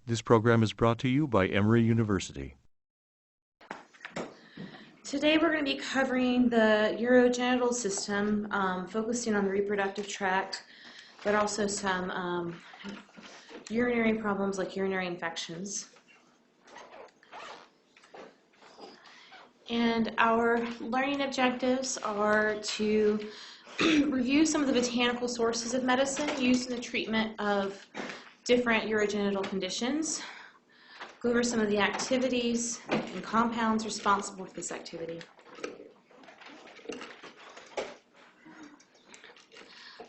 This program is brought to you by Emory University. Today we're going to be covering the urogenital system, focusing on the reproductive tract, but also some urinary problems like urinary infections. And our learning objectives are to review some of the botanical sources of medicine used in the treatment of different urogenital conditions, go over some of the activities and compounds responsible for this activity.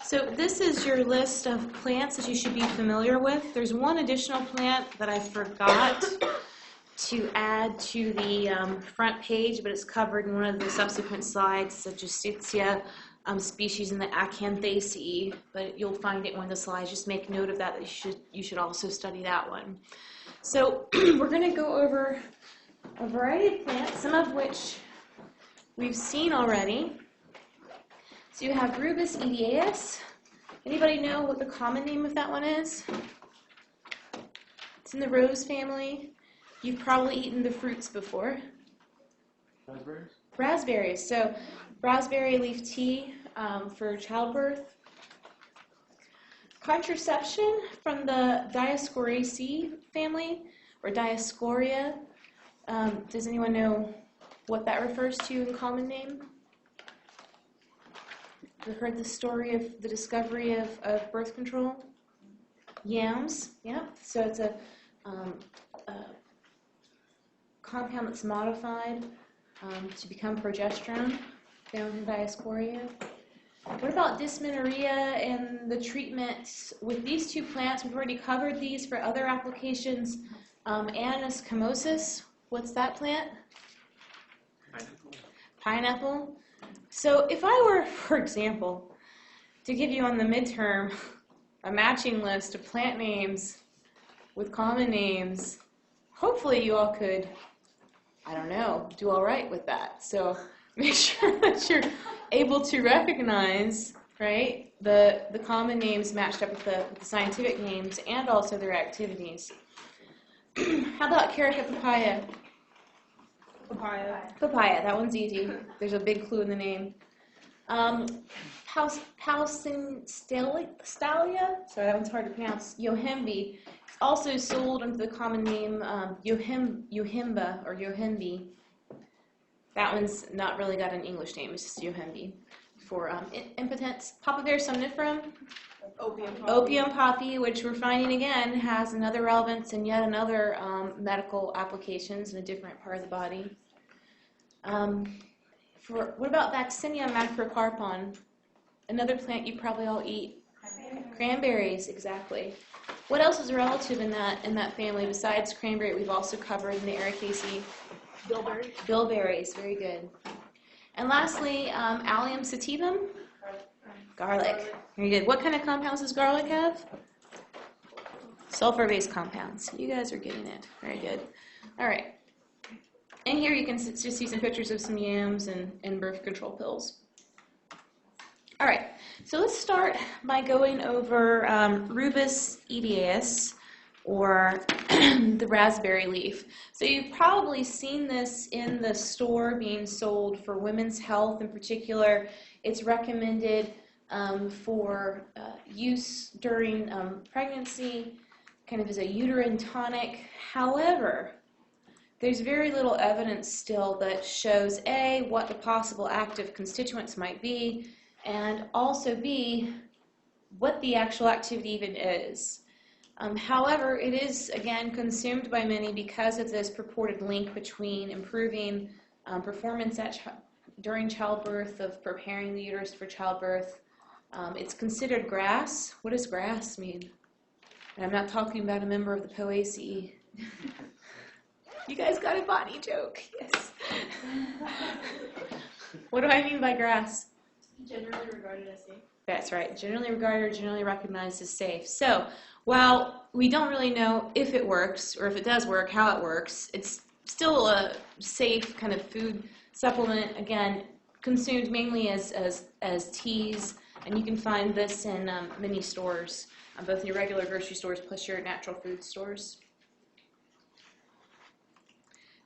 So this is your list of plants that you should be familiar with. There's one additional plant that I forgot to add to the front page, but it's covered in one of the subsequent slides. It's a Justitia species in the Acanthaceae, but you'll find it in one of the slides. Just make note of that, you should also study that one. So we're going to go over a variety of plants, some of which we've seen already. So you have Rubus Edius. Anybody know what the common name of that one is? It's in the rose family. You've probably eaten the fruits before. Raspberries? Raspberries. So raspberry leaf tea for childbirth. Contraception from the Dioscoraceae family, or Dioscorea. Does anyone know what that refers to in common name? Have you heard the story of the discovery of birth control? Yams, yeah. So it's a compound that's modified to become progesterone, found in Dioscorea. What about dysmenorrhea and the treatment with these two plants? We've already covered these for other applications. Ananas camosus, what's that plant? Pineapple. Pineapple. So if I were, for example, to give you on the midterm a matching list of plant names with common names, hopefully you all could, I don't know, do all right with that. So make sure that you're able to recognize, right, the common names matched up with the scientific names and also their activities. How about Carica papaya? Papaya, that one's easy. There's a big clue in the name. Pausinstalia, sorry, that one's hard to pronounce. Yohimbe. It's also sold under the common name Yohimba or Yohimbe. That one's not really got an English name, it's just Yohimbe. For impotence, Papaya somniferum, Opium Poppy, which we're finding again has another relevance and yet another medical applications in a different part of the body. What about Vaccinia macrocarpon? Another plant you probably all eat. Cranberries, exactly. What else is relative in that family besides cranberry? We've also covered in the Ericaceae. Bilberry. Bilberries, very good. And lastly, Allium sativum? Garlic. Very good. What kind of compounds does garlic have? Sulfur-based compounds. You guys are getting it. Very good. All right. And here you can just see some pictures of some yams and birth control pills. All right. So let's start by going over Rubus Edius, or the raspberry leaf. So you've probably seen this in the store being sold for women's health in particular. It's recommended for use during pregnancy, kind of as a uterine tonic. However, there's very little evidence still that shows A, what the possible active constituents might be, and also B, what the actual activity even is. However, it is, again, consumed by many because of this purported link between improving performance during childbirth, of preparing the uterus for childbirth. It's considered grass. What does grass mean? And I'm not talking about a member of the Poaceae. You guys got a botany joke, yes. What do I mean by grass? Generally regarded as safe. That's right. Generally regarded or generally recognized as safe. So while we don't really know if it works, or if it does work, how it works, it's still a safe kind of food supplement, again, consumed mainly as teas, and you can find this in many stores, both your regular grocery stores plus your natural food stores.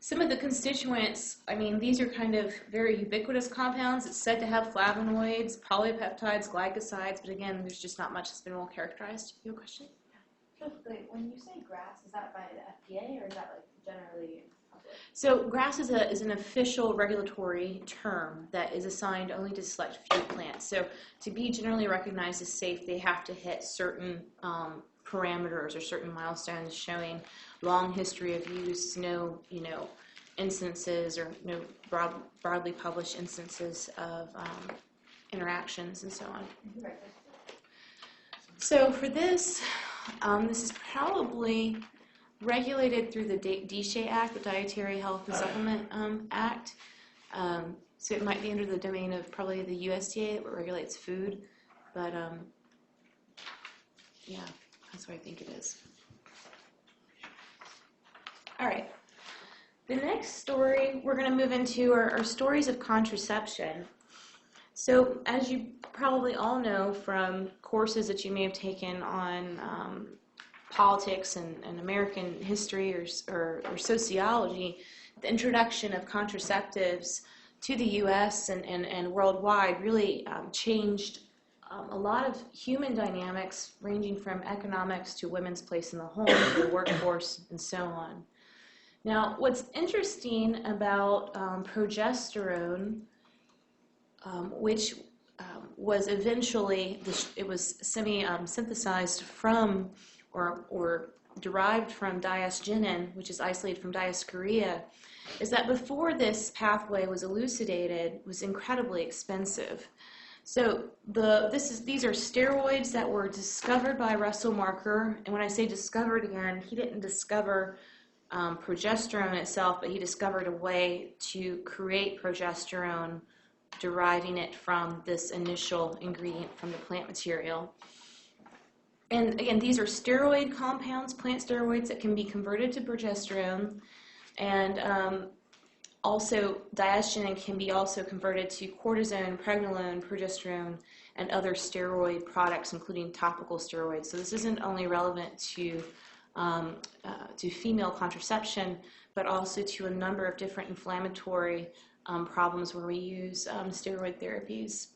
Some of the constituents, I mean, these are kind of very ubiquitous compounds. It's said to have flavonoids, polypeptides, glycosides, but again, there's just not much that's been well characterized. You have a question? Just like, when you say grass, is that by the FDA or is that like generally public? So GRAS is an official regulatory term that is assigned only to select few plants. So to be generally recognized as safe, they have to hit certain parameters or certain milestones showing long history of use, no instances or no broadly published instances of interactions and so on. Right. So for this, this is probably regulated through the DSHEA Act, the Dietary Health and Supplement Act. So it might be under the domain of probably the USDA that regulates food, but yeah, that's what I think it is. All right. The next story we're going to move into are stories of contraception. So as you probably all know from courses that you may have taken on politics and American history or sociology, the introduction of contraceptives to the U.S. and worldwide really changed a lot of human dynamics, ranging from economics to women's place in the home, the workforce, and so on. Now, what's interesting about progesterone, which was eventually, it was synthesized from or derived from diasgenin, which is isolated from Dioscorea, is that before this pathway was elucidated, it was incredibly expensive. So these are steroids that were discovered by Russell Marker, and when I say discovered again, he didn't discover progesterone itself, but he discovered a way to create progesterone, deriving it from this initial ingredient from the plant material. And again, these are steroid compounds, plant steroids that can be converted to progesterone, and also diasgenin can be also converted to cortisone, pregnenolone, progesterone, and other steroid products, including topical steroids. So this isn't only relevant to female contraception, but also to a number of different inflammatory problems where we use steroid therapies.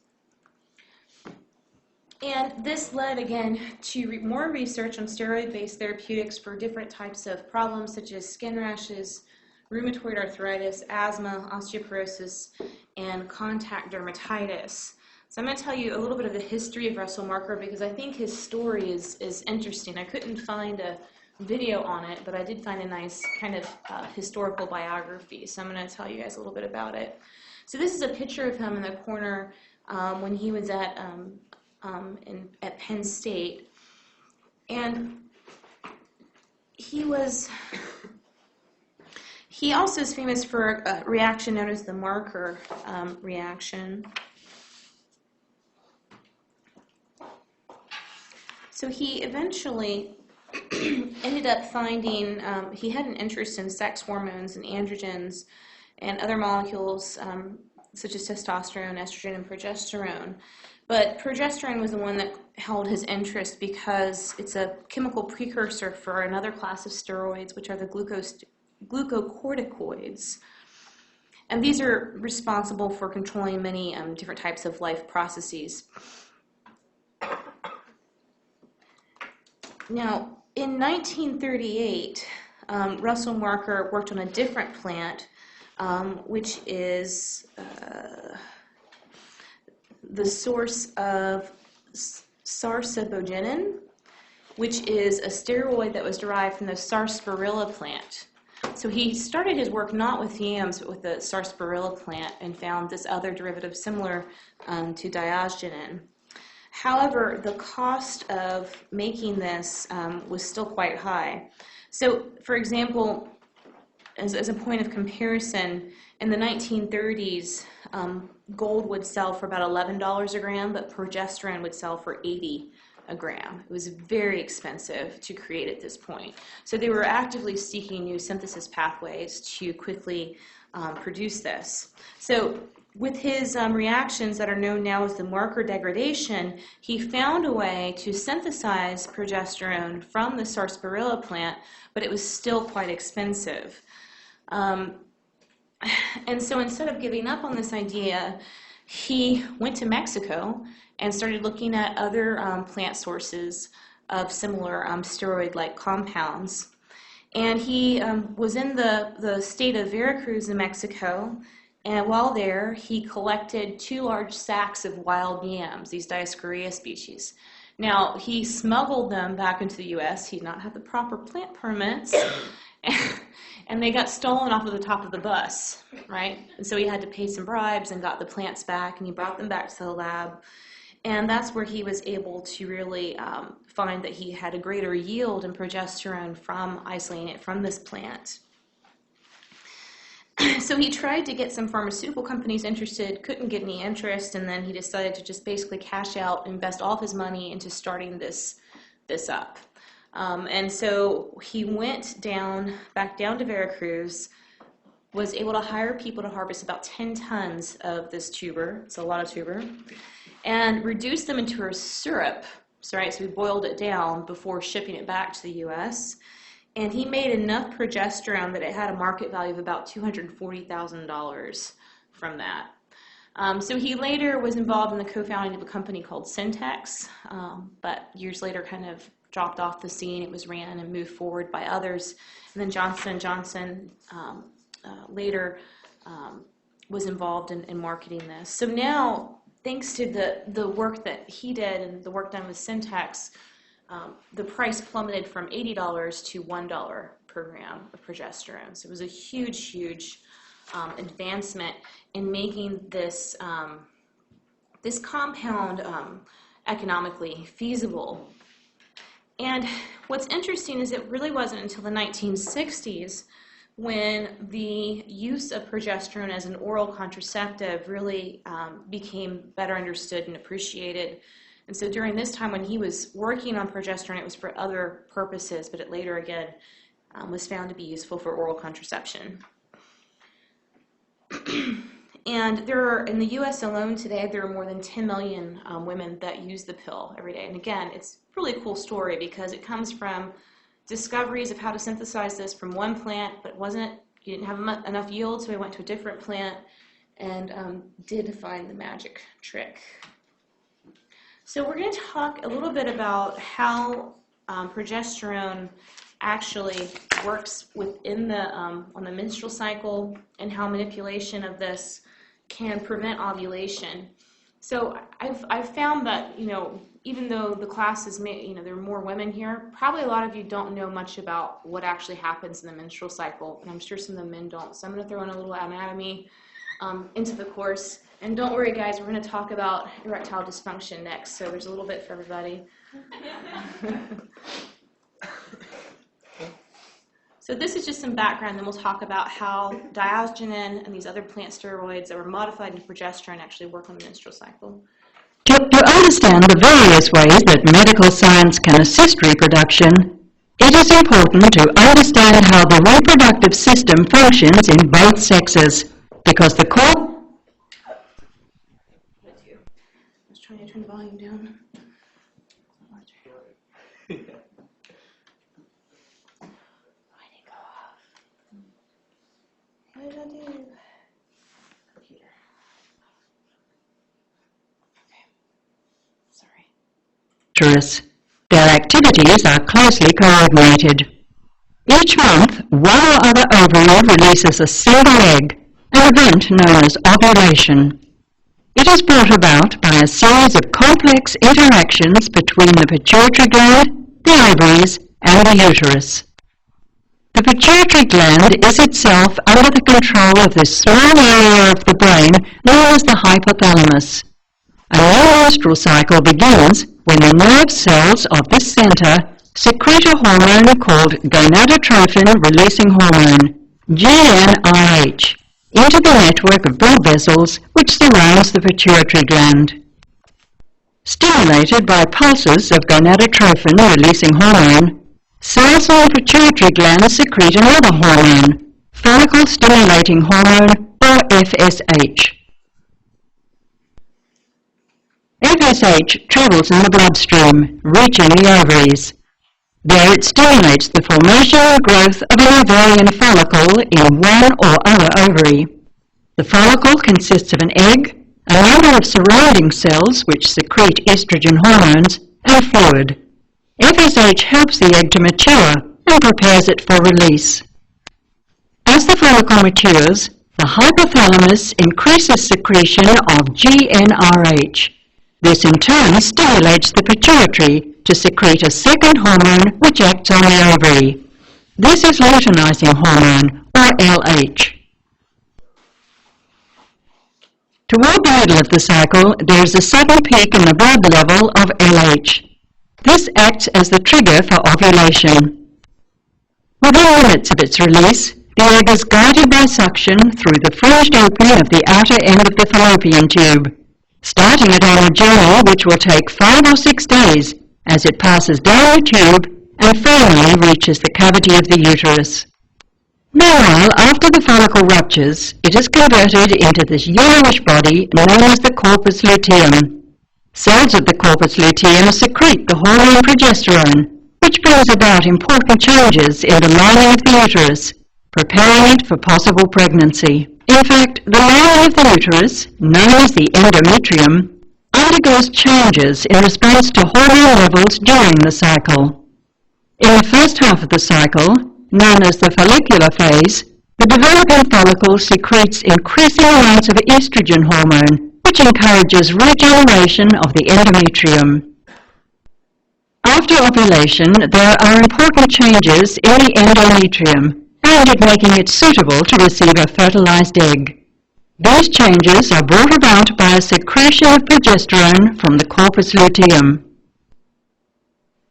And this led, again, to more research on steroid-based therapeutics for different types of problems such as skin rashes, rheumatoid arthritis, asthma, osteoporosis, and contact dermatitis. So I'm going to tell you a little bit of the history of Russell Marker because I think his story is interesting. I couldn't find a video on it, but I did find a nice kind of historical biography. So I'm going to tell you guys a little bit about it. So this is a picture of him in the corner when he was at Penn State, and he also is famous for a reaction known as the Marker reaction. So he eventually ended up finding, he had an interest in sex hormones and androgens and other molecules such as testosterone, estrogen, and progesterone. But progesterone was the one that held his interest because it's a chemical precursor for another class of steroids, which are the glucocorticoids. And these are responsible for controlling many different types of life processes. Now, in 1938, Russell Marker worked on a different plant, which is the source of sarsaparilla, which is a steroid that was derived from the sarsaparilla plant. So he started his work not with yams, but with the sarsaparilla plant and found this other derivative similar to diasgenin. However, the cost of making this was still quite high. So, for example, as a point of comparison, in the 1930s, gold would sell for about $11 a gram, but progesterone would sell for $80 a gram. It was very expensive to create at this point. So they were actively seeking new synthesis pathways to quickly produce this. So with his reactions that are known now as the Marker degradation, he found a way to synthesize progesterone from the sarsaparilla plant, but it was still quite expensive. And so instead of giving up on this idea, he went to Mexico and started looking at other plant sources of similar steroid-like compounds. And he was in the state of Veracruz in Mexico, and while there, he collected 2 large sacks of wild yams, these Dysmenorrhea species. Now, he smuggled them back into the U.S. He did not have the proper plant permits, and they got stolen off of the top of the bus, right? And so he had to pay some bribes and got the plants back, and he brought them back to the lab. And that's where he was able to really find that he had a greater yield in progesterone from isolating it from this plant. So he tried to get some pharmaceutical companies interested, couldn't get any interest, and then he decided to just basically cash out, invest all of his money into starting this up. And so he went back down to Veracruz, was able to hire people to harvest about 10 tons of this tuber, it's a lot of tuber, and reduce them into a syrup. So we boiled it down before shipping it back to the U.S., and he made enough progesterone that it had a market value of about $240,000 from that. So he later was involved in the co-founding of a company called Syntex, but years later kind of dropped off the scene. It was ran and moved forward by others. And then Johnson & Johnson later was involved in marketing this. So now, thanks to the work that he did and the work done with Syntex, the price plummeted from $80 to $1 per gram of progesterone. So it was a huge, huge advancement in making this this compound economically feasible. And what's interesting is it really wasn't until the 1960s when the use of progesterone as an oral contraceptive really became better understood and appreciated. And so during this time when he was working on progesterone, it was for other purposes, but it later again was found to be useful for oral contraception. And in the U.S. alone today, there are more than 10 million women that use the pill every day. And again, it's a really cool story because it comes from discoveries of how to synthesize this from one plant, but you didn't have enough yield, so we went to a different plant and did find the magic trick. So we're going to talk a little bit about how progesterone actually works within on the menstrual cycle and how manipulation of this can prevent ovulation. So I've found that, even though the class is, there are more women here, probably a lot of you don't know much about what actually happens in the menstrual cycle, and I'm sure some of the men don't. So I'm going to throw in a little anatomy into the course. And don't worry, guys, we're going to talk about erectile dysfunction next, so there's a little bit for everybody. So this is just some background, then we'll talk about how diazoxin and these other plant steroids that were modified into progesterone actually work on the menstrual cycle. To understand the various ways that medical science can assist reproduction, it is important to understand how the reproductive system functions in both sexes, because the core... I was trying to turn the volume down. What did I do? Computer. Okay. Sorry. Their activities are closely coordinated. Each month, one or other ovary releases a single egg, an event known as ovulation. It is brought about by a series of complex interactions between the pituitary gland, the ovaries, and the uterus. The pituitary gland is itself under the control of this small area of the brain known as the hypothalamus. A new menstrual cycle begins when the nerve cells of this center secrete a hormone called gonadotrophin-releasing hormone, GnRH, into the network of blood vessels which surrounds the pituitary gland. Stimulated by pulses of gonadotrophin-releasing hormone, cells in the pituitary gland secrete another hormone, follicle-stimulating hormone, or FSH. FSH travels in the bloodstream, reaching the ovaries. There it stimulates the formation and growth of an ovarian follicle in one or other ovary. The follicle consists of an egg, a number of surrounding cells which secrete estrogen hormones, and a fluid. FSH helps the egg to mature and prepares it for release. As the follicle matures, the hypothalamus increases secretion of GnRH. This in turn stimulates the pituitary to secrete a second hormone which acts on the ovary. This is luteinizing hormone, or LH. Toward the middle of the cycle, there is a sudden peak in the blood level of LH. This acts as the trigger for ovulation. Within minutes of its release, the egg is guided by suction through the fringed opening of the outer end of the fallopian tube, starting it on a journey which will take 5 or 6 days as it passes down the tube and finally reaches the cavity of the uterus. Meanwhile, after the follicle ruptures, it is converted into this yellowish body known as the corpus luteum. Cells of the corpus luteum secrete the hormone progesterone, which brings about important changes in the lining of the uterus, preparing it for possible pregnancy. In fact, the lining of the uterus, known as the endometrium, undergoes changes in response to hormone levels during the cycle. In the first half of the cycle, known as the follicular phase, the developing follicle secretes increasing amounts of estrogen hormone, which encourages regeneration of the endometrium. After ovulation, there are important changes in the endometrium, and in making it suitable to receive a fertilized egg. These changes are brought about by a secretion of progesterone from the corpus luteum.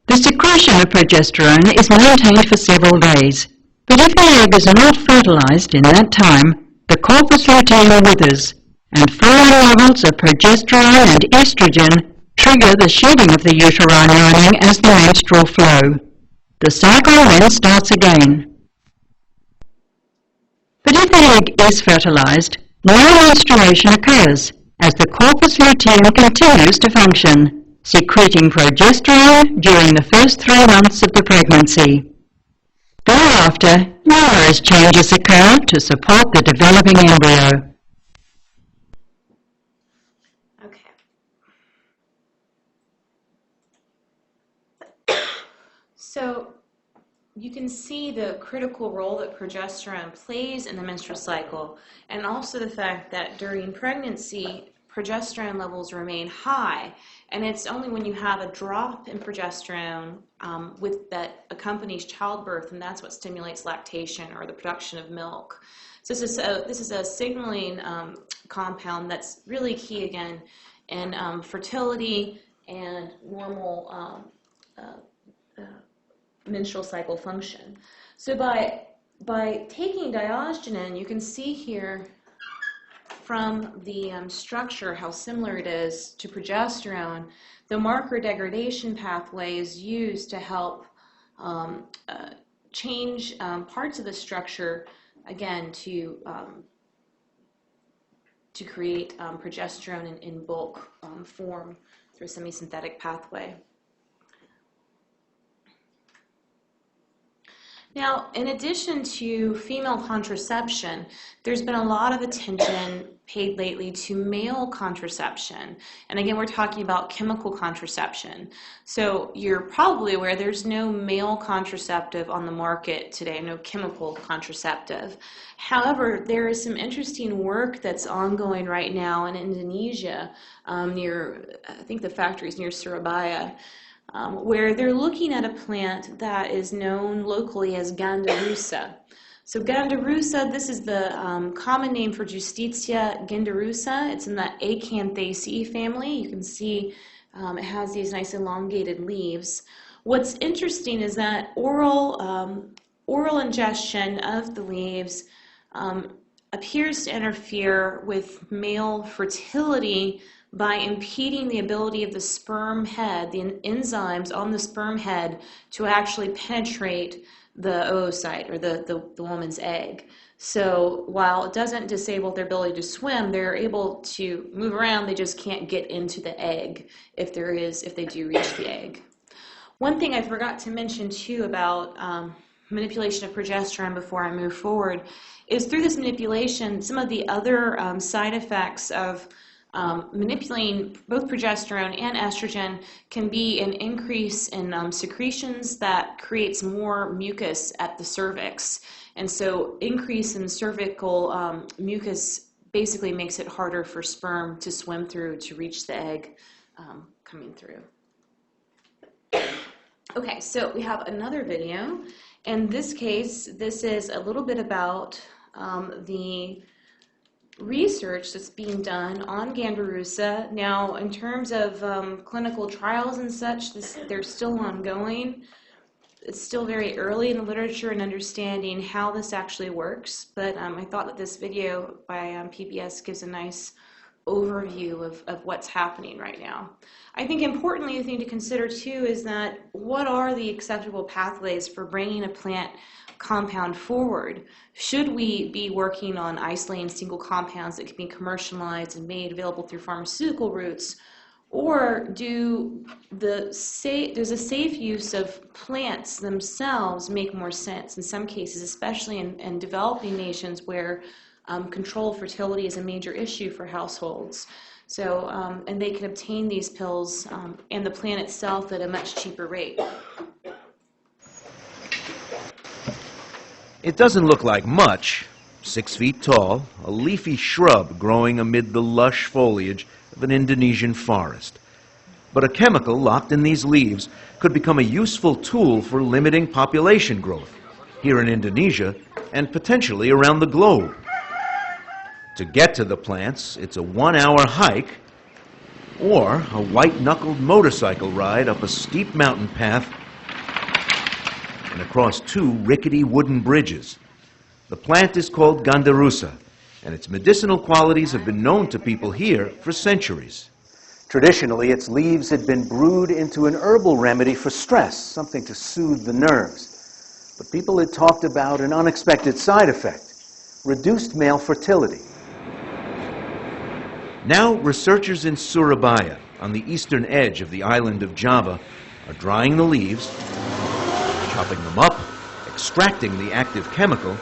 The secretion of progesterone is maintained for several days, but if the egg is not fertilized in that time, the corpus luteum withers, and falling levels of progesterone and estrogen trigger the shedding of the uterine lining as the menstrual flow. The cycle then starts again. But if the egg is fertilized, no menstruation occurs, as the corpus luteum continues to function, secreting progesterone during the first 3 months of the pregnancy. Thereafter, numerous changes occur to support the developing embryo. Okay. So you can see the critical role that progesterone plays in the menstrual cycle, and also the fact that during pregnancy, progesterone levels remain high. And it's only when you have a drop in progesterone with that accompanies childbirth, and that's what stimulates lactation or the production of milk. So this is a signaling compound that's really key again in fertility and normal menstrual cycle function. So by taking diogenin, you can see here from the structure how similar it is to progesterone. The marker degradation pathway is used to help change parts of the structure, again, to create progesterone in bulk form through a semisynthetic pathway. Now, in addition to female contraception, there's been a lot of attention paid lately to male contraception. And again, we're talking about chemical contraception. So you're probably aware there's no male contraceptive on the market today, no chemical contraceptive. However, there is some interesting work that's ongoing right now in Indonesia, near, I think the factory is near Surabaya, where they're looking at a plant that is known locally as Ginda Russa. So Ginda Russa, this is the common name for Justitia Ginda Russa. It's in the Acanthaceae family. You can see it has these nice elongated leaves. What's interesting is that oral ingestion of the leaves appears to interfere with male fertility by impeding the ability of the sperm head, the enzymes on the sperm head, to actually penetrate the oocyte, or the woman's egg. So while it doesn't disable their ability to swim, they're able to move around. They just can't get into the egg if they do reach the egg. One thing I forgot to mention too about manipulation of progesterone before I move forward is through this manipulation, some of the other side effects of manipulating both progesterone and estrogen can be an increase in secretions that creates more mucus at the cervix. And so increase in cervical mucus basically makes it harder for sperm to swim through to reach the egg coming through. Okay, so we have another video. In this case, this is a little bit about the research that's being done on Ginda Russa. Now, in terms of clinical trials and such, they're still ongoing. It's still very early in the literature and understanding how this actually works, but I thought that this video by PBS gives a nice overview of what's happening right now. I think importantly, the thing to consider too is that what are the acceptable pathways for bringing a plant compound forward? Should we be working on isolating single compounds that can be commercialized and made available through pharmaceutical routes? Or does a safe use of plants themselves make more sense in some cases, especially in developing nations where control of fertility is a major issue for households? So, and they can obtain these pills and the plant itself at a much cheaper rate. It doesn't look like much. 6 feet tall, a leafy shrub growing amid the lush foliage of an Indonesian forest. But a chemical locked in these leaves could become a useful tool for limiting population growth here in Indonesia and potentially around the globe. To get to the plants, it's a 1-hour hike or a white-knuckled motorcycle ride up a steep mountain path and across 2 rickety wooden bridges. The plant is called Ginda Russa, and its medicinal qualities have been known to people here for centuries. Traditionally, its leaves had been brewed into an herbal remedy for stress, something to soothe the nerves. But people had talked about an unexpected side effect, reduced male fertility. Now, researchers in Surabaya, on the eastern edge of the island of Java, are drying the leaves, chopping them up, extracting the active chemical,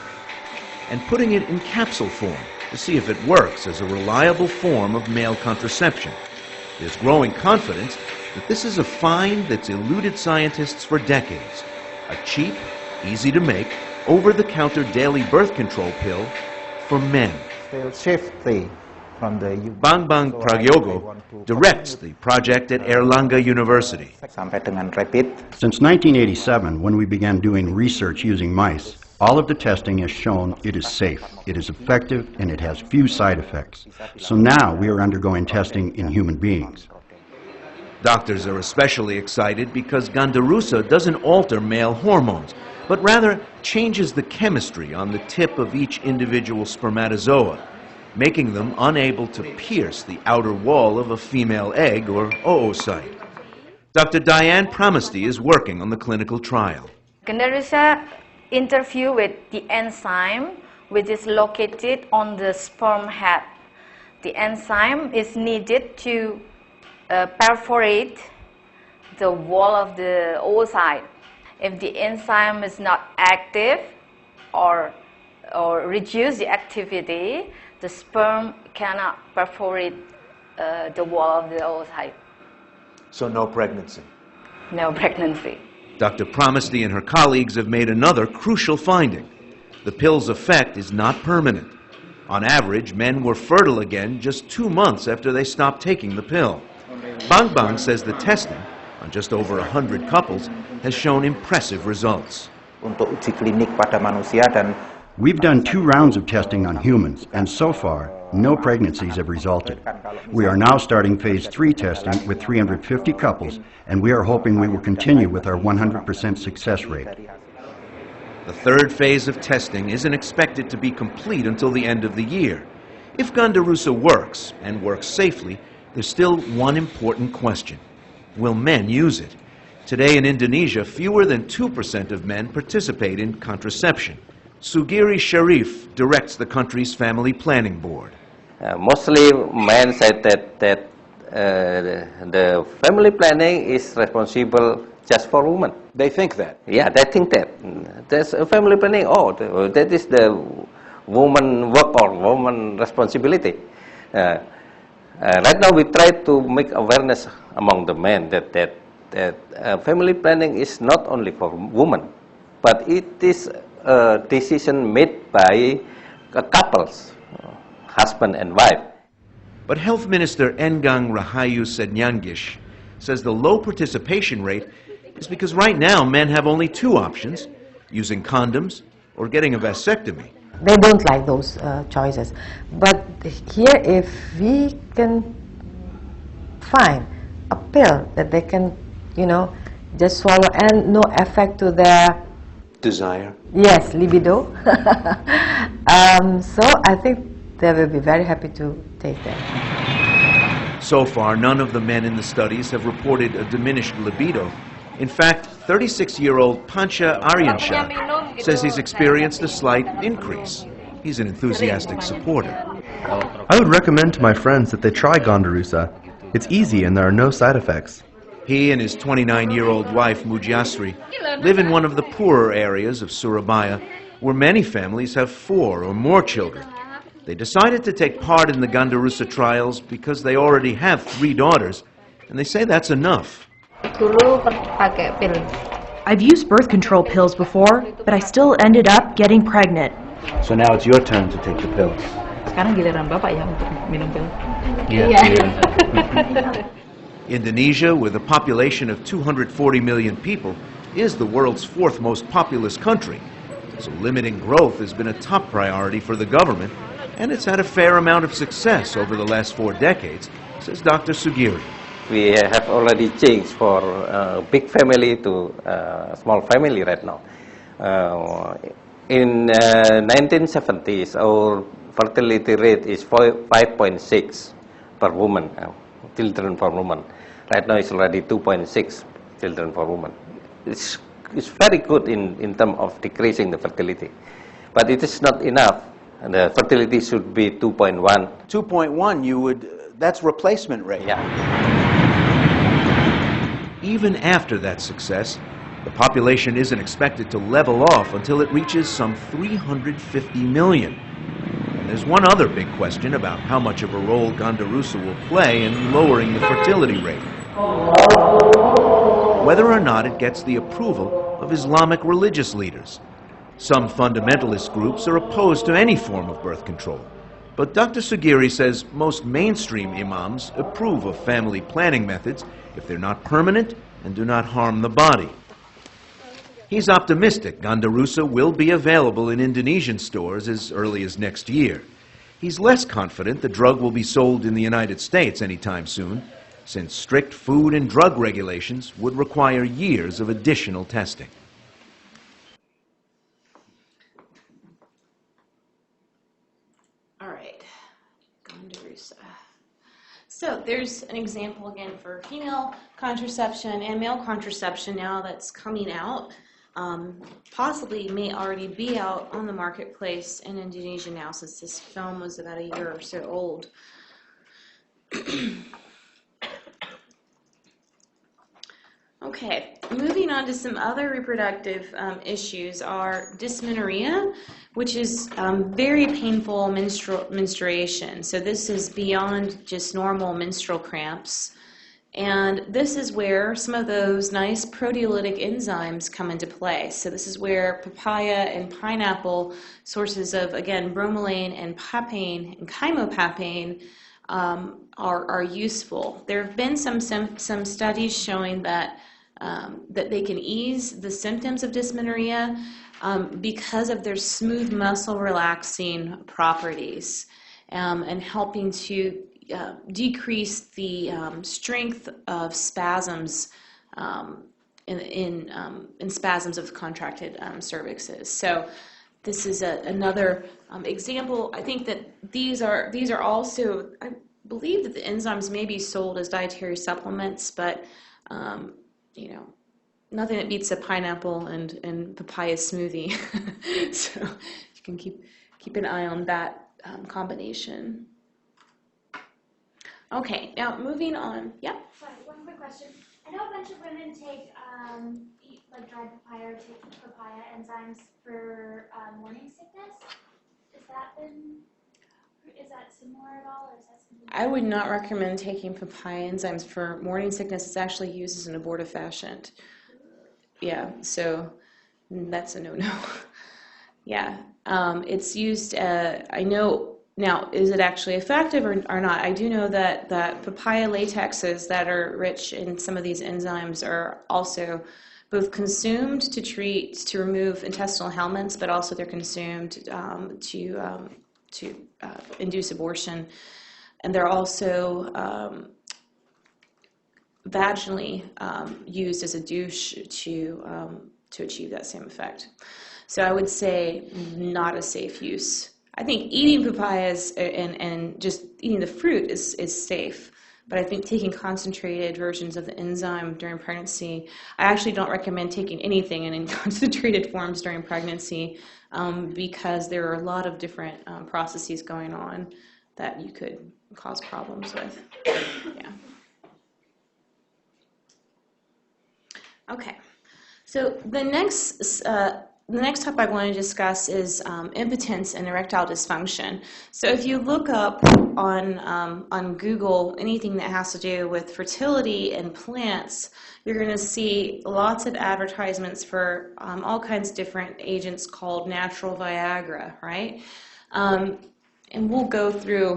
and putting it in capsule form to see if it works as a reliable form of male contraception. There's growing confidence that this is a find that's eluded scientists for decades. A cheap, easy-to-make, over-the-counter daily birth control pill for men. Bambang Prayogo directs the project at Erlangga University. Since 1987, when we began doing research using mice, all of the testing has shown it is safe, it is effective, and it has few side effects. So now we are undergoing testing in human beings. Doctors are especially excited because Ginda Russa doesn't alter male hormones, but rather changes the chemistry on the tip of each individual spermatozoa, making them unable to pierce the outer wall of a female egg or oocyte. Dr. Diane Pramesty is working on the clinical trial. Ginda Russa interfere with the enzyme which is located on the sperm head. The enzyme is needed to perforate the wall of the oocyte. If the enzyme is not active or reduce the activity, the sperm cannot perforate the wall of the oocyte. So no pregnancy. No pregnancy. Dr. Pramesty and her colleagues have made another crucial finding. The pill's effect is not permanent. On average, men were fertile again just 2 months after they stopped taking the pill. Bambang says the testing on just over 100 couples has shown impressive results. We've done 2 rounds of testing on humans, and so far, no pregnancies have resulted. We are now starting phase 3 testing with 350 couples, and we are hoping we will continue with our 100% success rate. The 3rd phase of testing isn't expected to be complete until the end of the year. If Ginda Russa works, and works safely, there's still one important question. Will men use it? Today in Indonesia, fewer than 2% of men participate in contraception. Sugiri Sharif directs the country's family planning board. Mostly men said that the family planning is responsible just for women. They think that. Yeah, they think that. There's a family planning. Oh, that is the woman work or woman responsibility. Right now, we try to make awareness among the men that family planning is not only for women, but it is a decision made by couples, husband and wife. But Health Minister Enggang Rahayu Sednyangish says the low participation rate is because right now men have only two options, using condoms or getting a vasectomy. They don't like those choices. But here, if we can find a pill that they can, just swallow and no effect to their Desire. Yes, libido. So I think they will be very happy to take them. So far, none of the men in the studies have reported a diminished libido. In fact, 36-year-old Pancha Aryansha says he's experienced a slight increase. He's an enthusiastic supporter. I would recommend to my friends that they try Ginda Russa. It's easy and there are no side effects. He and his 29-year-old wife, Mujasri, live in one of the poorer areas of Surabaya, where many families have 4 or more children. They decided to take part in the Ginda Russa trials because they already have 3 daughters, and they say that's enough. I've used birth control pills before, but I still ended up getting pregnant. So now it's your turn to take the pills. Sekarang giliran Bapak ya untuk minum pil. Indonesia, with a population of 240 million people, is the world's 4th most populous country. So limiting growth has been a top priority for the government, and it's had a fair amount of success over the last 4 decades, says Dr. Sugiri. We have already changed for big family to small family right now. In 1970s, our fertility rate is 5.6 per woman, children per woman. Right now it's already 2.6 children per woman. It's very good in terms of decreasing the fertility. But it is not enough. And the fertility should be 2.1. 2.1, that's replacement rate. Yeah. Even after that success, the population isn't expected to level off until it reaches some 350 million. And there's one other big question about how much of a role Ginda Russa will play in lowering the fertility rate. Whether or not it gets the approval of Islamic religious leaders. Some fundamentalist groups are opposed to any form of birth control. But Dr. Sugiri says most mainstream imams approve of family planning methods if they're not permanent and do not harm the body. He's optimistic Ginda Russa will be available in Indonesian stores as early as next year. He's less confident the drug will be sold in the United States anytime soon, since strict food and drug regulations would require years of additional testing. All right, Ginda Russa. So there's an example again for female contraception and male contraception now that's coming out. Possibly may already be out on the marketplace in Indonesia now, since this film was about a year or so old. Okay, moving on to some other reproductive issues are dysmenorrhea, which is very painful menstruation. So this is beyond just normal menstrual cramps. And this is where some of those nice proteolytic enzymes come into play. So this is where papaya and pineapple, sources of, again, bromelain and papain and chymopapain, are useful. There have been some studies showing that they can ease the symptoms of dysmenorrhea because of their smooth muscle relaxing properties and helping to decrease the strength of spasms in spasms of contracted cervixes. So this is another example. I think that these are also, I believe that the enzymes may be sold as dietary supplements, but you know, nothing that beats a pineapple and papaya smoothie. So you can keep an eye on that combination. Okay, now moving on. Yeah. Sorry, one quick question. I know a bunch of women take eat like dried papaya or take papaya enzymes for morning sickness. Is that similar at all, or is that something? I would not recommend taking papaya enzymes for morning sickness. It's actually used as an abortifacient. Yeah, so that's a no-no. Yeah, it's used, I know, now, is it actually effective or not? I do know that papaya latexes that are rich in some of these enzymes are also both consumed to remove intestinal helminths, but also they're consumed to induce abortion. And they're also vaginally used as a douche to achieve that same effect. So I would say not a safe use. I think eating papayas and just eating the fruit is safe, but I think taking concentrated versions of the enzyme during pregnancy, I actually don't recommend taking anything in concentrated forms during pregnancy because there are a lot of different processes going on that you could cause problems with. Yeah. Okay. So the next topic I want to discuss is impotence and erectile dysfunction. So if you look up on Google anything that has to do with fertility and plants, you're going to see lots of advertisements for all kinds of different agents called natural Viagra, right? And we'll go through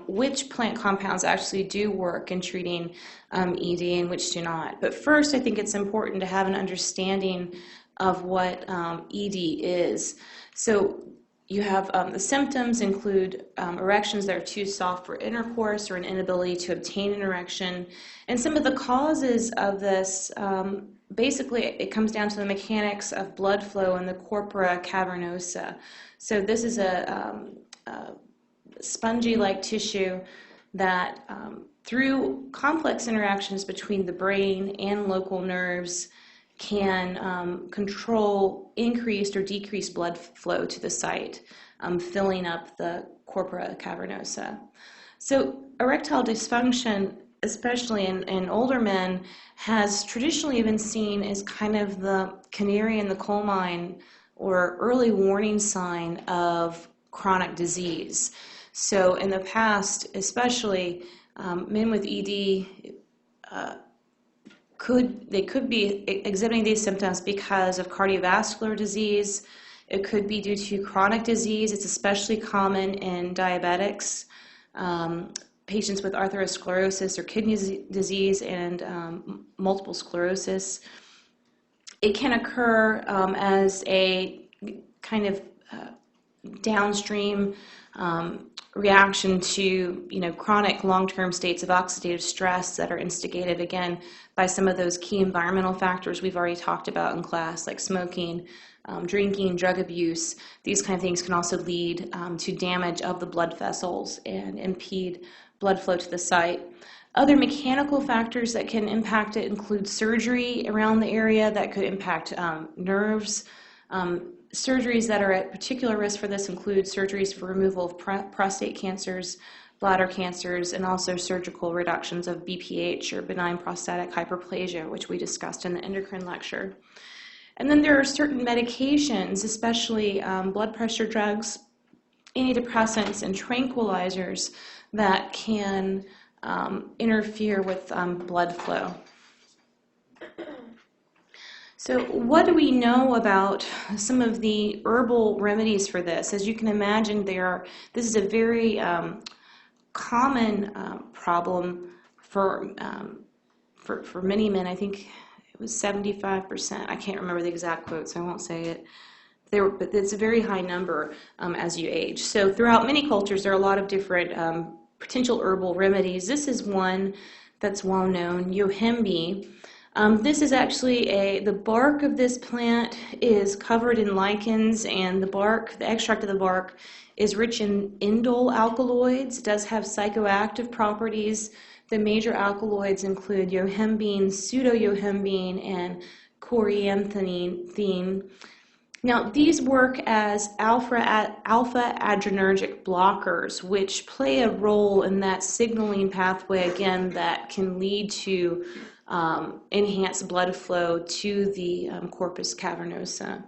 which plant compounds actually do work in treating ED and which do not. But first, I think it's important to have an understanding of what ED is. So you have the symptoms include erections that are too soft for intercourse or an inability to obtain an erection. And some of the causes of this, basically it comes down to the mechanics of blood flow in the corpora cavernosa. So this is a spongy-like tissue that through complex interactions between the brain and local nerves can control increased or decreased blood flow to the site, filling up the corpora cavernosa. So erectile dysfunction, especially in older men, has traditionally been seen as kind of the canary in the coal mine or early warning sign of chronic disease. So in the past, especially men with ED, could be exhibiting these symptoms because of cardiovascular disease. It could be due to chronic disease. It's especially common in diabetics, patients with atherosclerosis or kidney disease and multiple sclerosis. It can occur as a kind of downstream reaction to chronic long-term states of oxidative stress that are instigated again by some of those key environmental factors we've already talked about in class, like smoking, drinking, drug abuse. These kind of things can also lead to damage of the blood vessels and impede blood flow to the site. Other mechanical factors that can impact it include surgery around the area that could impact nerves. Surgeries that are at particular risk for this include surgeries for removal of prostate cancers, bladder cancers, and also surgical reductions of BPH or benign prostatic hyperplasia, which we discussed in the endocrine lecture. And then there are certain medications, especially blood pressure drugs, antidepressants, and tranquilizers that can interfere with blood flow. So what do we know about some of the herbal remedies for this? As you can imagine, this is a very common problem for many men. I think it was 75%. I can't remember the exact quote, so I won't say it. But it's a very high number as you age. So throughout many cultures, there are a lot of different potential herbal remedies. This is one that's well known, yohimbe. This is actually the bark of this plant is covered in lichens, and the extract of the bark is rich in indole alkaloids. It does have psychoactive properties. The major alkaloids include yohimbine, pseudoyohimbine, and corianthine. Now, these work as alpha adrenergic blockers, which play a role in that signaling pathway, again, that can lead to enhance blood flow to the corpus cavernosa.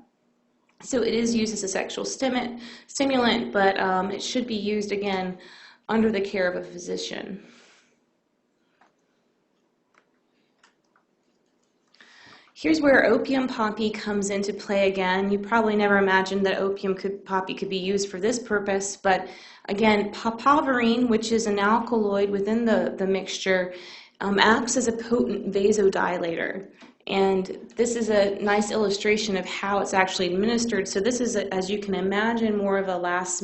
So it is used as a sexual stimulant, but it should be used, again, under the care of a physician. Here's where Opium Poppy comes into play again. You probably never imagined that Opium Poppy could be used for this purpose, but again, papaverine, which is an alkaloid within the mixture, acts as a potent vasodilator. And this is a nice illustration of how it's actually administered. So this is, as you can imagine, more of a last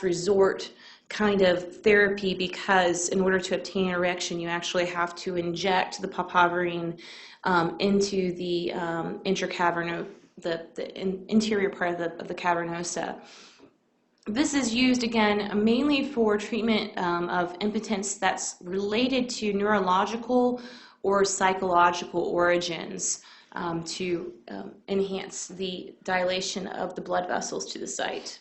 resort kind of therapy, because in order to obtain an erection, you actually have to inject the papaverine into the interior part of the cavernosa. This is used, again, mainly for treatment of impotence that's related to neurological or psychological origins, to enhance the dilation of the blood vessels to the site.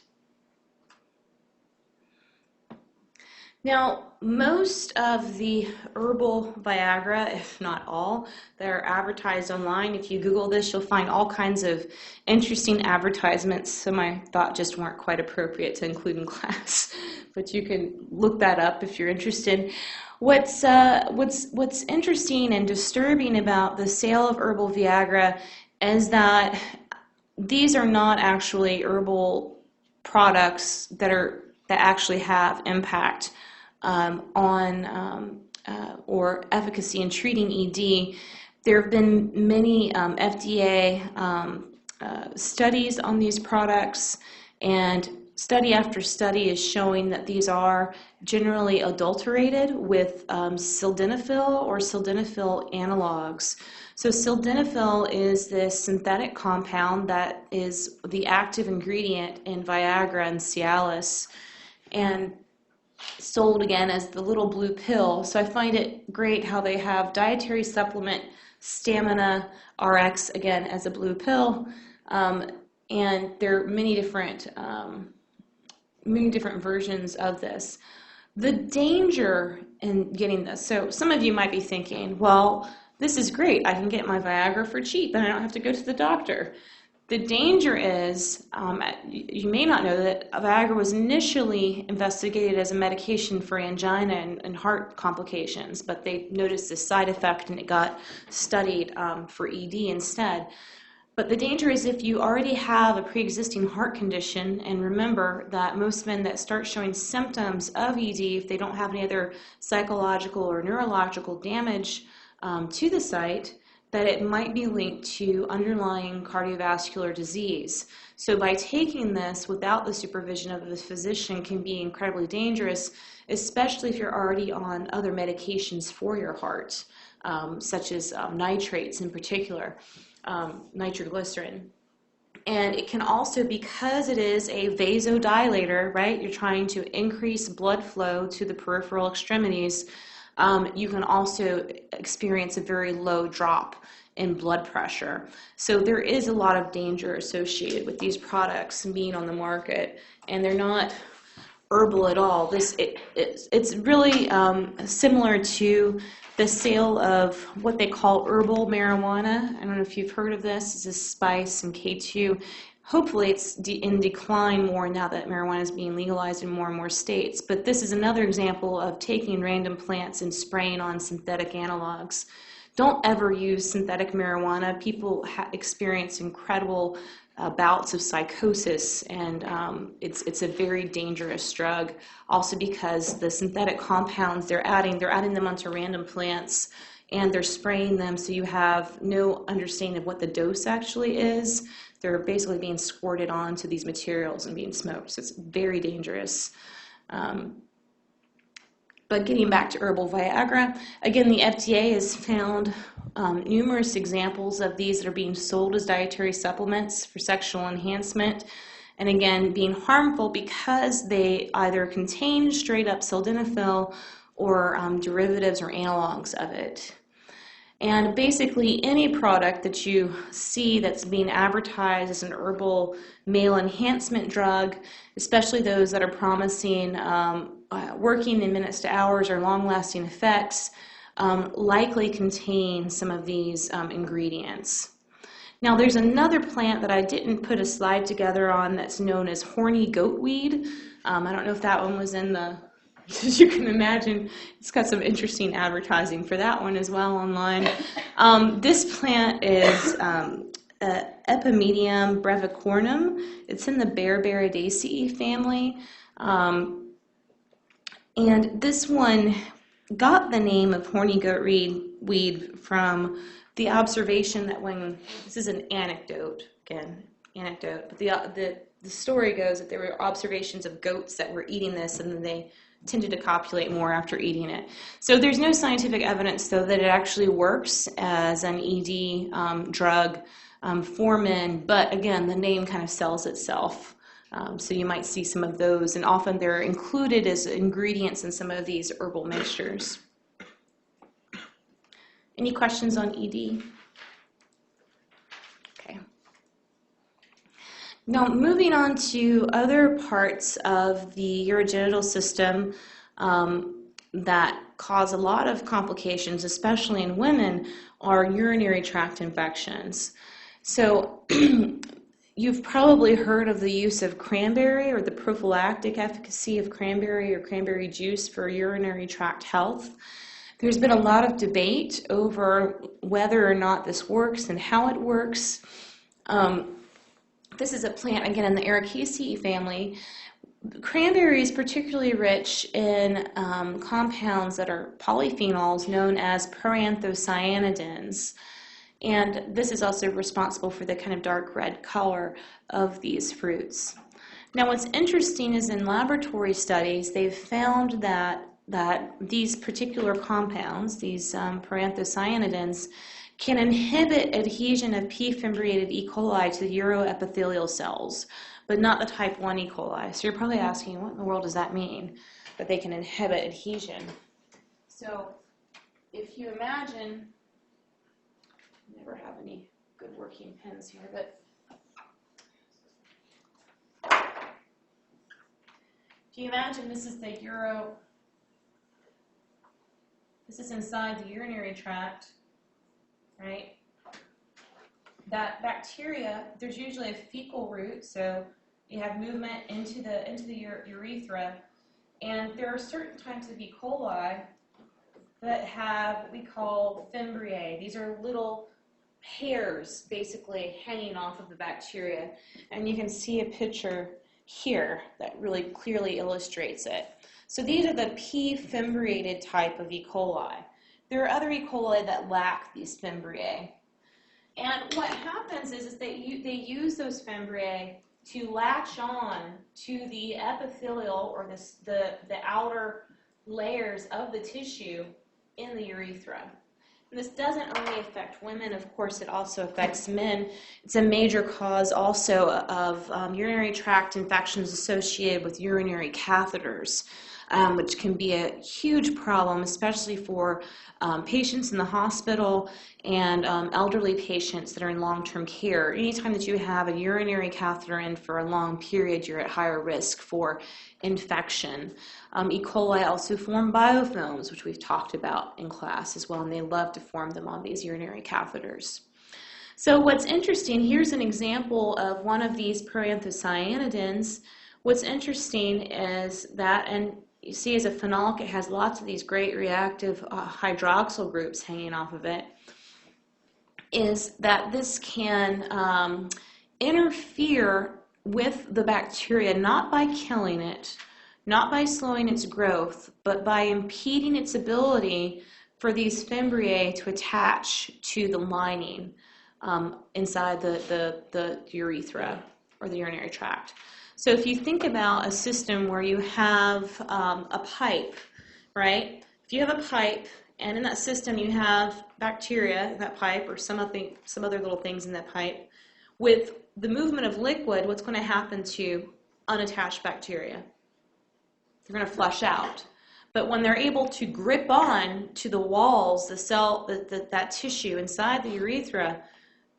Now, most of the herbal Viagra, if not all, that are advertised online, if you Google this, you'll find all kinds of interesting advertisements. Some I thought just weren't quite appropriate to include in class, but you can look that up if you're interested. What's interesting and disturbing about the sale of herbal Viagra is that these are not actually herbal products that actually have impact or efficacy in treating ED. There have been many FDA studies on these products, and study after study is showing that these are generally adulterated with sildenafil or sildenafil analogs. So sildenafil is this synthetic compound that is the active ingredient in Viagra and Cialis, and sold again as the little blue pill. So I find it great how they have dietary supplement Stamina RX, again, as a blue pill, and there are many different versions of this. The danger in getting this, so some of you might be thinking, well, this is great, I can get my Viagra for cheap and I don't have to go to the doctor. The danger is, you may not know that Viagra was initially investigated as a medication for angina and heart complications, but they noticed this side effect and it got studied for ED instead. But the danger is if you already have a pre-existing heart condition, and remember that most men that start showing symptoms of ED, if they don't have any other psychological or neurological damage to the site, that it might be linked to underlying cardiovascular disease. So by taking this without the supervision of a physician can be incredibly dangerous, especially if you're already on other medications for your heart, such as nitrates in particular, nitroglycerin. And it can also, because it is a vasodilator, right, you're trying to increase blood flow to the peripheral extremities, you can also experience a very low drop in blood pressure. So there is a lot of danger associated with these products being on the market, and they're not herbal at all. It's really similar to the sale of what they call herbal marijuana. I don't know if you've heard of this. This is spice and K2. Hopefully it's in decline more now that marijuana is being legalized in more and more states. But this is another example of taking random plants and spraying on synthetic analogs. Don't ever use synthetic marijuana. People experience incredible bouts of psychosis, and it's a very dangerous drug. Also because the synthetic compounds they're adding them onto random plants, and they're spraying them so you have no understanding of what the dose actually is. They're basically being squirted onto these materials and being smoked, so it's very dangerous. But getting back to herbal Viagra, again, the FDA has found numerous examples of these that are being sold as dietary supplements for sexual enhancement, and again, being harmful because they either contain straight up sildenafil or derivatives or analogs of it. And basically any product that you see that's being advertised as an herbal male enhancement drug, especially those that are promising working in minutes to hours or long-lasting effects, likely contain some of these ingredients. Now there's another plant that I didn't put a slide together on that's known as horny goatweed. I don't know if that one was in the, as you can imagine, it's got some interesting advertising for that one as well online. This plant is Epimedium brevicornum. It's in the Berberidaceae family. And this one got the name of horny goatweed from the observation that when, this is an anecdote, but the story goes that there were observations of goats that were eating this and then they tended to copulate more after eating it. So there's no scientific evidence, though, that it actually works as an ED drug for men, but again, the name kind of sells itself. So you might see some of those, and often they're included as ingredients in some of these herbal mixtures. Any questions on ED? Okay. Now, moving on to other parts of the urogenital system that cause a lot of complications, especially in women, are urinary tract infections. So you've probably heard of the use of cranberry or the prophylactic efficacy of cranberry or cranberry juice for urinary tract health. There's been a lot of debate over whether or not this works and how it works. This is a plant, again, in the Ericaceae family. Cranberry is particularly rich in compounds that are polyphenols known as proanthocyanidins. And this is also responsible for the kind of dark red color of these fruits. Now, what's interesting is in laboratory studies, they've found that these particular compounds, these proanthocyanidins, can inhibit adhesion of P. fimbriated E. coli to the uroepithelial cells, but not the type 1 E. coli. So you're probably asking, what in the world does that mean, that they can inhibit adhesion? So if you imagine, I never have any good working pens here, but if you imagine this is the this is inside the urinary tract, right? That bacteria, there's usually a fecal route, so you have movement into the urethra, and there are certain types of E. coli that have what we call fimbriae. These are little hairs basically hanging off of the bacteria, and you can see a picture here that really clearly illustrates it. So these are the P. fimbriated type of E. coli. There are other E. coli that lack these fimbriae. And what happens is they use those fimbriae to latch on to the epithelial or the outer layers of the tissue in the urethra. And this doesn't only affect women, of course, it also affects men. It's a major cause also of urinary tract infections associated with urinary catheters, which can be a huge problem, especially for patients in the hospital and elderly patients that are in long-term care. Anytime that you have a urinary catheter in for a long period, you're at higher risk for infection. E. coli also form biofilms, which we've talked about in class as well, and they love to form them on these urinary catheters. So what's interesting, here's an example of one of these proanthocyanidins. What's interesting is that, and you see as a phenolic, it has lots of these great reactive hydroxyl groups hanging off of it, is that this can interfere with the bacteria, not by killing it, not by slowing its growth, but by impeding its ability for these fimbriae to attach to the lining inside the urethra or the urinary tract. So if you think about a system where you have a pipe, right? If you have a pipe and in that system you have bacteria in that pipe or some other little things in that pipe, with the movement of liquid, what's going to happen to unattached bacteria? They're going to flush out. But when they're able to grip on to the walls, the cell, that tissue inside the urethra,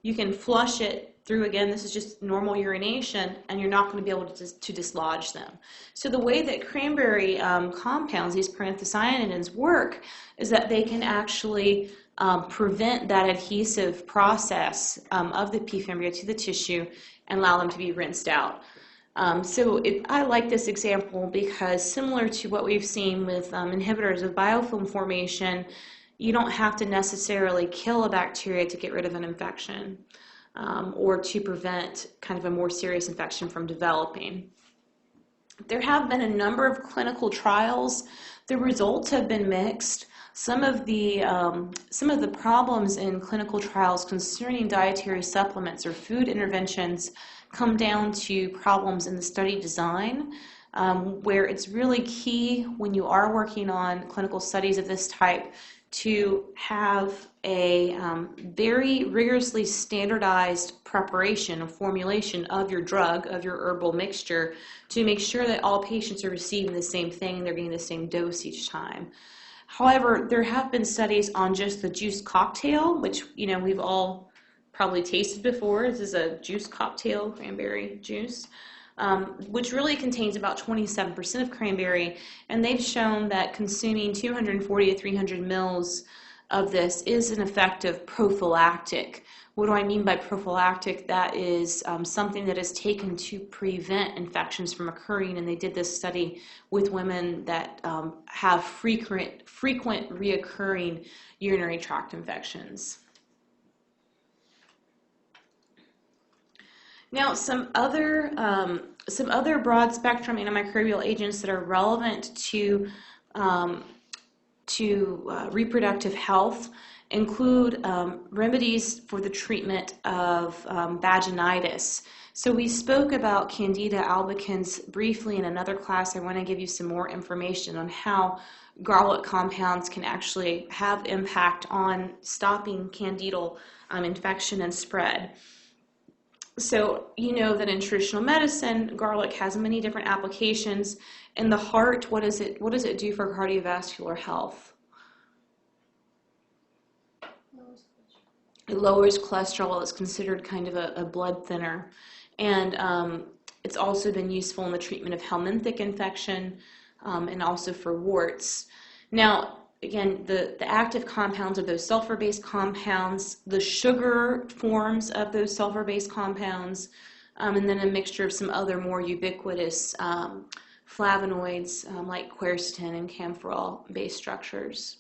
you can flush it through, again, this is just normal urination, and you're not going to be able to dislodge them. So the way that cranberry compounds, these parenthocyanidins, work is that they can actually prevent that adhesive process of the P. fambria to the tissue and allow them to be rinsed out. I like this example because similar to what we've seen with inhibitors of biofilm formation, you don't have to necessarily kill a bacteria to get rid of an infection or to prevent kind of a more serious infection from developing. There have been a number of clinical trials. The results have been mixed. Some of the problems in clinical trials concerning dietary supplements or food interventions come down to problems in the study design, where it's really key when you are working on clinical studies of this type to have a very rigorously standardized preparation or formulation of your drug, of your herbal mixture, to make sure that all patients are receiving the same thing, they're getting the same dose each time. However, there have been studies on just the juice cocktail, which we've all probably tasted before. This is a juice cocktail, cranberry juice, which really contains about 27% of cranberry, and they've shown that consuming 240 to 300 mils of this is an effective prophylactic. What do I mean by prophylactic? That is something that is taken to prevent infections from occurring, and they did this study with women that have frequent reoccurring urinary tract infections. Now, some other broad spectrum antimicrobial agents that are relevant to reproductive health include remedies for the treatment of vaginitis. So we spoke about Candida albicans briefly in another class. I want to give you some more information on how garlic compounds can actually have impact on stopping candidal infection and spread. So you know that in traditional medicine, garlic has many different applications. In the heart, what does it do for cardiovascular health? It lowers cholesterol. It's considered kind of a blood thinner. And it's also been useful in the treatment of helminthic infection and also for warts. Now, again, the active compounds are those sulfur-based compounds, the sugar forms of those sulfur-based compounds, and then a mixture of some other more ubiquitous flavonoids like quercetin and camphorol-based structures.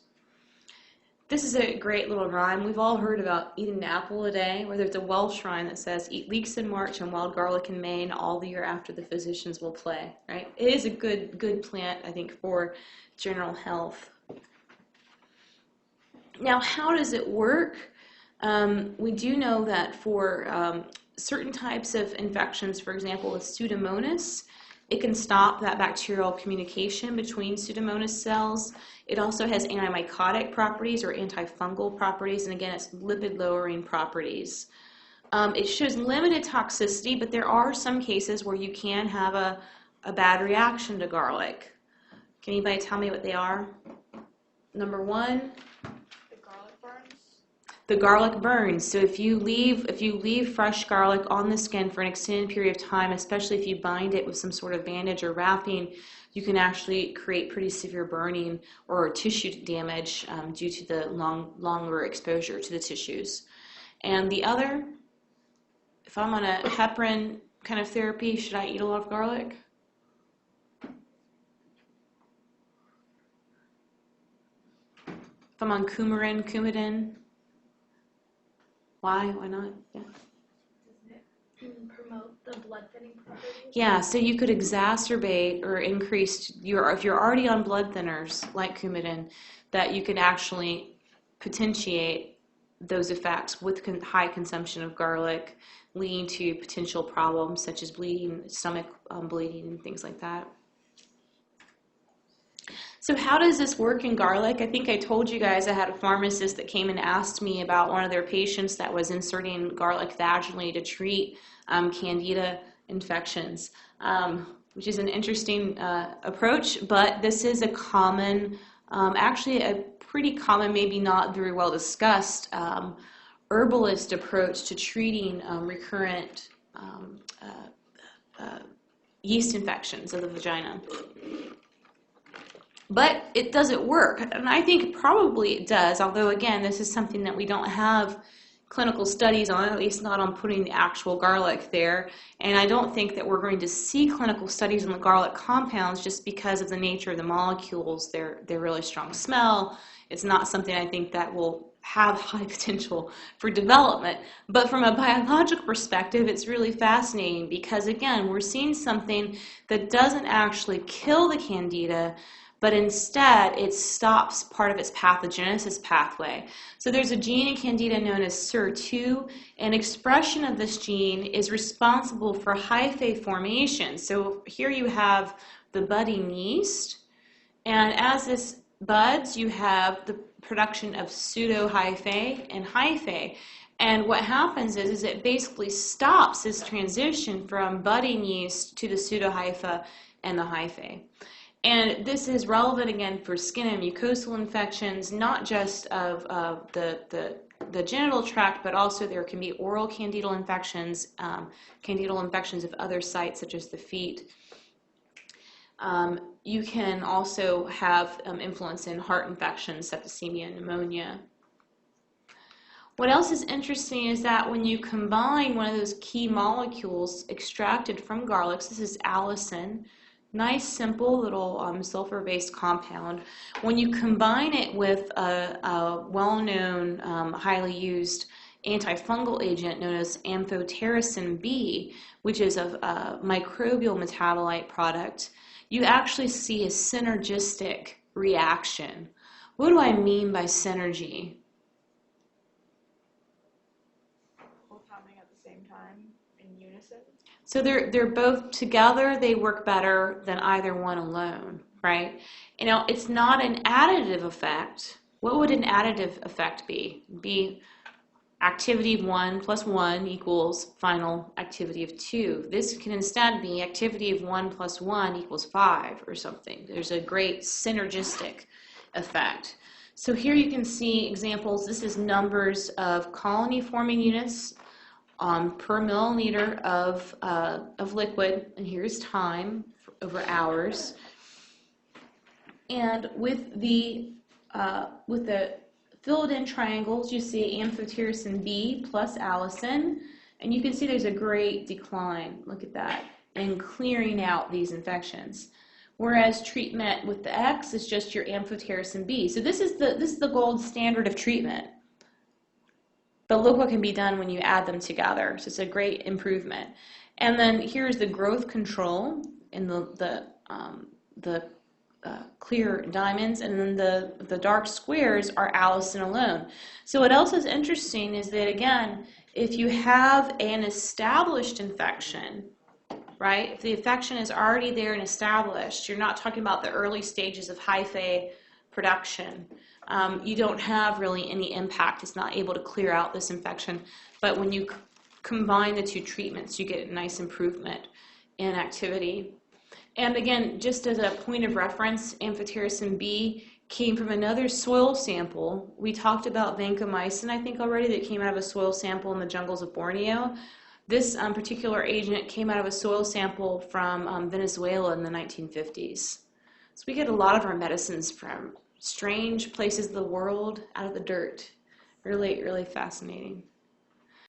This is a great little rhyme. We've all heard about eating an apple a day, where there's a Welsh rhyme that says, "Eat leeks in March and wild garlic in May, and all the year after the physicians will play." Right? It is a good plant, I think, for general health. Now, how does it work? We do know that for certain types of infections, for example, with Pseudomonas, it can stop that bacterial communication between Pseudomonas cells. It also has antimycotic properties or antifungal properties, and again, it's lipid-lowering properties. It shows limited toxicity, but there are some cases where you can have a bad reaction to garlic. Can anybody tell me what they are? Number one? The garlic burns. So if you leave fresh garlic on the skin for an extended period of time, especially if you bind it with some sort of bandage or wrapping, you can actually create pretty severe burning or tissue damage due to the longer exposure to the tissues. And the other, if I'm on a heparin kind of therapy, should I eat a lot of garlic? If I'm on Coumadin? Why? Why not? Yeah. Doesn't it promote the blood thinning properties? Yeah, so you could exacerbate or increase if you're already on blood thinners like Coumadin, that you could actually potentiate those effects with high consumption of garlic, leading to potential problems such as bleeding, stomach bleeding, and things like that. So how does this work in garlic? I think I told you guys I had a pharmacist that came and asked me about one of their patients that was inserting garlic vaginally to treat Candida infections, which is an interesting approach, but this is a common, actually a pretty common, maybe not very well discussed herbalist approach to treating recurrent yeast infections of the vagina. But it doesn't work, and I think probably it does, although again, this is something that we don't have clinical studies on, at least not on putting the actual garlic there, and I don't think that we're going to see clinical studies on the garlic compounds just because of the nature of the molecules. They're really strong smell. It's not something I think that will have high potential for development. But from a biological perspective, it's really fascinating because, again, we're seeing something that doesn't actually kill the Candida, but instead it stops part of its pathogenesis pathway. So there's a gene in Candida known as SIR2, and expression of this gene is responsible for hyphae formation. So here you have the budding yeast, and as this buds, you have the production of pseudohyphae and hyphae. And what happens is it basically stops this transition from budding yeast to the pseudohypha and the hyphae. And this is relevant again for skin and mucosal infections, not just of the genital tract, but also there can be oral candidal infections of other sites such as the feet. You can also have influence in heart infections, septicemia, and pneumonia. What else is interesting is that when you combine one of those key molecules extracted from garlics, this is allicin, nice, simple little sulfur-based compound. When you combine it with a well-known, highly used antifungal agent known as Amphotericin B, which is a microbial metabolite product, you actually see a synergistic reaction. What do I mean by synergy? Both happening at the same time in unison? So they're both together, they work better than either one alone, right? You know, it's not an additive effect. What would an additive effect be? Be activity of 1 plus 1 equals final activity of 2. This can instead be activity of 1 plus 1 equals 5 or something. There's a great synergistic effect. So here you can see examples. This is numbers of colony-forming units per milliliter of liquid, and here's time over hours. And with the filled in triangles, you see amphotericin B plus allicin, and you can see there's a great decline, look at that, in clearing out these infections. Whereas treatment with the X is just your amphotericin B. So this is the gold standard of treatment. But look what can be done when you add them together. So it's a great improvement. And then here's the growth control in the clear diamonds, and then the dark squares are allicin alone. So what else is interesting is that, again, if you have an established infection, right, if the infection is already there and established, you're not talking about the early stages of hyphae production. You don't have really any impact. It's not able to clear out this infection. But when you combine the two treatments, you get a nice improvement in activity. And again, just as a point of reference, amphotericin B came from another soil sample. We talked about vancomycin, I think, already, that came out of a soil sample in the jungles of Borneo. This particular agent came out of a soil sample from Venezuela in the 1950s. So we get a lot of our medicines from strange places of the world, out of the dirt. Really, really fascinating.